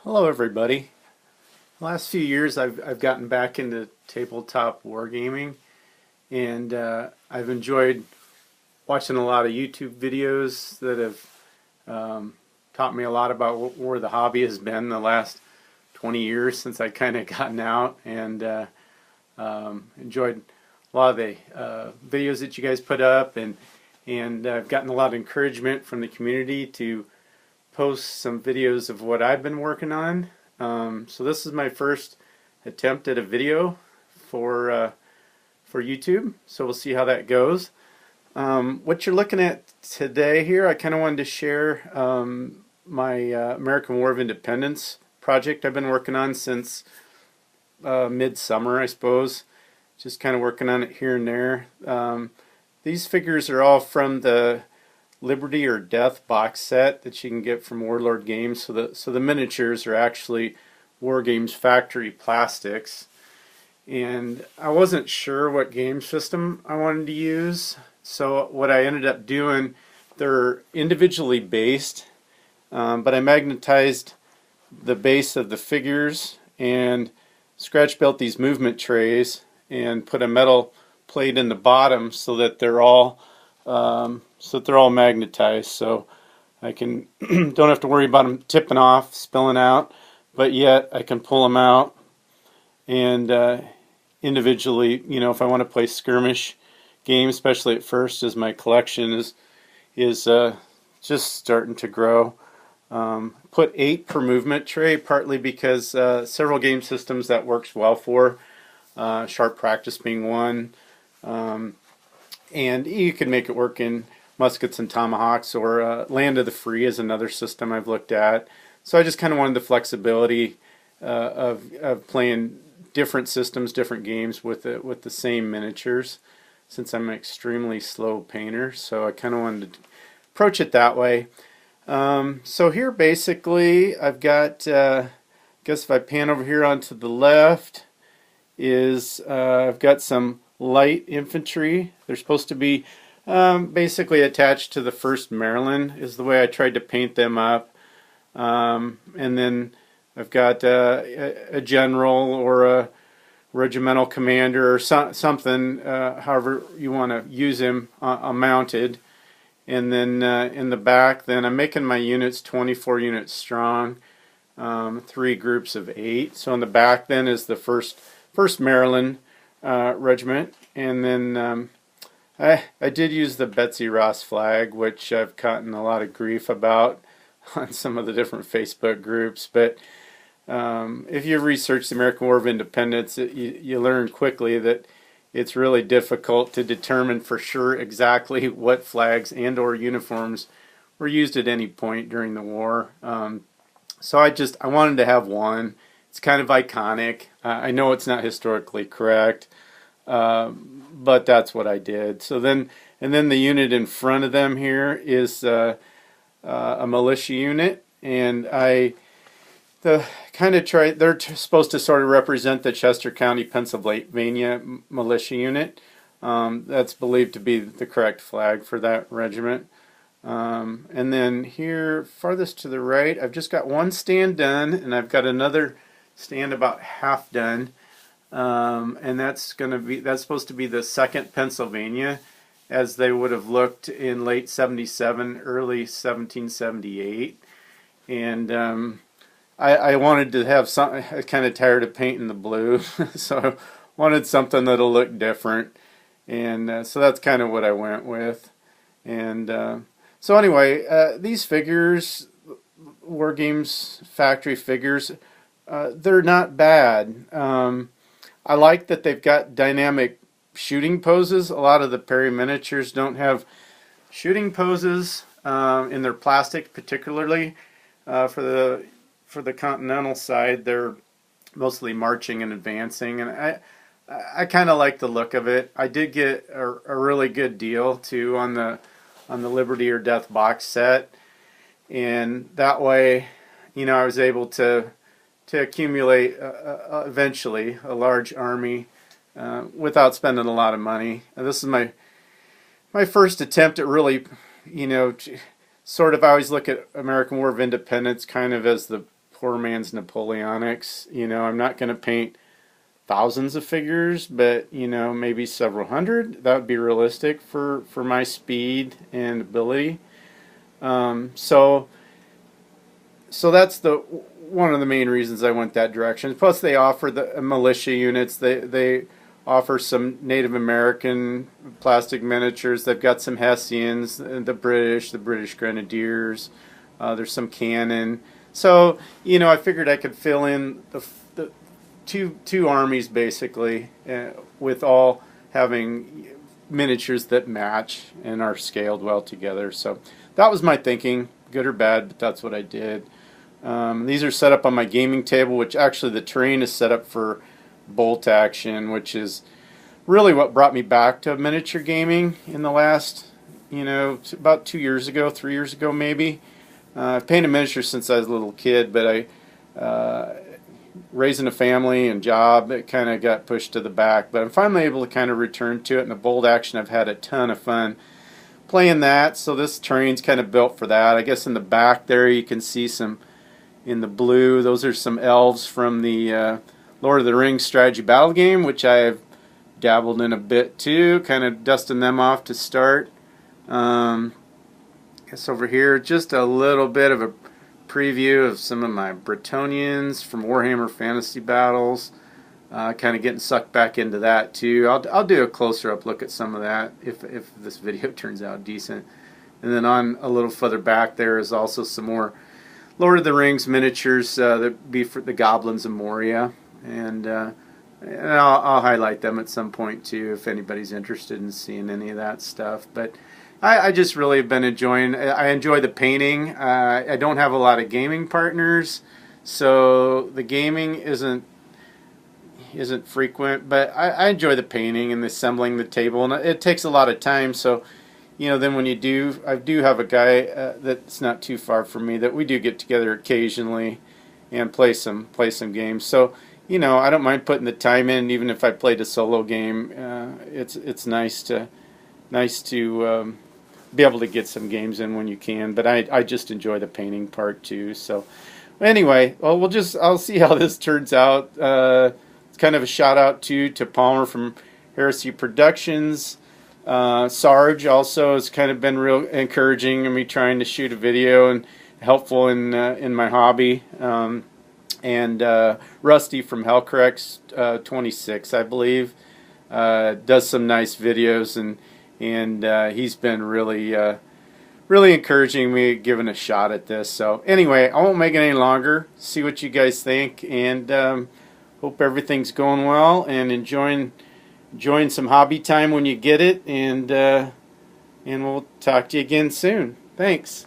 Hello everybody. The last few years I've gotten back into tabletop wargaming and I've enjoyed watching a lot of YouTube videos that have taught me a lot about where the hobby has been the last 20 years since I kind of gotten out and enjoyed a lot of the videos that you guys put up and I've gotten a lot of encouragement from the community to post some videos of what I've been working on. So this is my first attempt at a video for YouTube. So we'll see how that goes. What you're looking at today here, I kind of wanted to share my American War of Independence project I've been working on since midsummer, I suppose. Just kind of working on it here and there. These figures are all from the Liberty or Death box set that you can get from Warlord Games. So the miniatures are actually War Games factory plastics. And I wasn't sure what game system I wanted to use. So what I ended up doing, they're individually based, but I magnetized the base of the figures and scratch built these movement trays and put a metal plate in the bottom so that they're all magnetized, so I can don't have to worry about them tipping off, spilling out, but yet I can pull them out and individually, if I want to play skirmish games, especially at first, as my collection is just starting to grow. Put 8 per movement tray, partly because several game systems that works well for, Sharp Practice being one. And you can make it work in Muskets and Tomahawks, or Land of the Free is another system I've looked at. So I just kind of wanted the flexibility of playing different systems, different games with the same miniatures, since I'm an extremely slow painter. So I kind of wanted to approach it that way. So here basically I've got, I guess if I pan over here onto the left, I've got some light infantry. They're supposed to be basically attached to the 1st Maryland is the way I tried to paint them up. And then I've got a general or a regimental commander or something, however you want to use him, mounted. And then in the back, then I'm making my units 24 units strong, 3 groups of 8. So in the back then is the 1st Maryland regiment, and then I did use the Betsy Ross flag, which I've gotten a lot of grief about on some of the different Facebook groups, but if you research the American War of Independence, you learn quickly that it's really difficult to determine for sure exactly what flags and or uniforms were used at any point during the war. So I wanted to have one. It's kind of iconic. I know it's not historically correct, but that's what I did. And then the unit in front of them here is a militia unit, and they're supposed to sort of represent the Chester County, Pennsylvania militia unit. That's believed to be the correct flag for that regiment. And then here, farthest to the right, I've just got one stand done, and I've got another stand about half done, and that's supposed to be the 2nd Pennsylvania, as they would have looked in late '77, early 1778. And I wanted to have some. I kind of tired of painting the blue, so I wanted something that'll look different, and so that's kind of what I went with. And so anyway, these figures, War Games factory figures, they're not bad. I like that they've got dynamic shooting poses. A lot of the Perry miniatures don't have shooting poses in their plastic, particularly for the Continental side. They're mostly marching and advancing, and I kind of like the look of it. I did get a really good deal too on the Liberty or Death box set, and that way, I was able to accumulate eventually a large army without spending a lot of money. This is my first attempt at really, sort of, I always look at American War of Independence kind of as the poor man's Napoleonics. You know, I'm not going to paint thousands of figures, but you know, maybe several hundred. That would be realistic for my speed and ability. So that's the one of the main reasons I went that direction. Plus, they offer the militia units. They offer some Native American plastic miniatures. They've got some Hessians, the British Grenadiers. There's some cannon. So you know, I figured I could fill in the two armies basically, with all having miniatures that match and are scaled well together. So that was my thinking, good or bad, but that's what I did. These are set up on my gaming table, which actually the terrain is set up for bolt action, which is really what brought me back to miniature gaming in the last, you know, about 2 years ago, 3 years ago maybe. I've painted miniatures since I was a little kid, but raising a family and job, it kind of got pushed to the back. But I'm finally able to kind of return to it, and the bolt action, I've had a ton of fun playing that. So this terrain's kind of built for that. I guess in the back there you can see some, in the blue, those are some elves from the Lord of the Rings strategy battle game, which I've dabbled in a bit too, kind of dusting them off to start. Guess over here, just a little bit of a preview of some of my Bretonians from Warhammer Fantasy Battles. Kind of getting sucked back into that too. I'll do a closer up look at some of that if this video turns out decent. And then on a little further back there is also some more Lord of the Rings miniatures that be for the Goblins of Moria, and I'll highlight them at some point too if anybody's interested in seeing any of that stuff. But I just really have been enjoying. I enjoy the painting. I don't have a lot of gaming partners, so the gaming isn't frequent. But I enjoy the painting and the assembling the table, and it takes a lot of time. So, you know, then when you do, I do have a guy that's not too far from me that we do get together occasionally and play some games. So, you know, I don't mind putting the time in, even if I played a solo game. It's nice to be able to get some games in when you can. But I just enjoy the painting part too. So anyway, well, I'll see how this turns out. It's kind of a shout out to Palmer from Heresy Productions. Sarge also has kind of been real encouraging in me trying to shoot a video and helpful in my hobby. And Rusty from Hellcorrex 26, I believe, does some nice videos, and he's been really encouraging me, giving a shot at this. So anyway, I won't make it any longer. See what you guys think, and hope everything's going well and enjoying some hobby time when you get it, and we'll talk to you again soon. Thanks.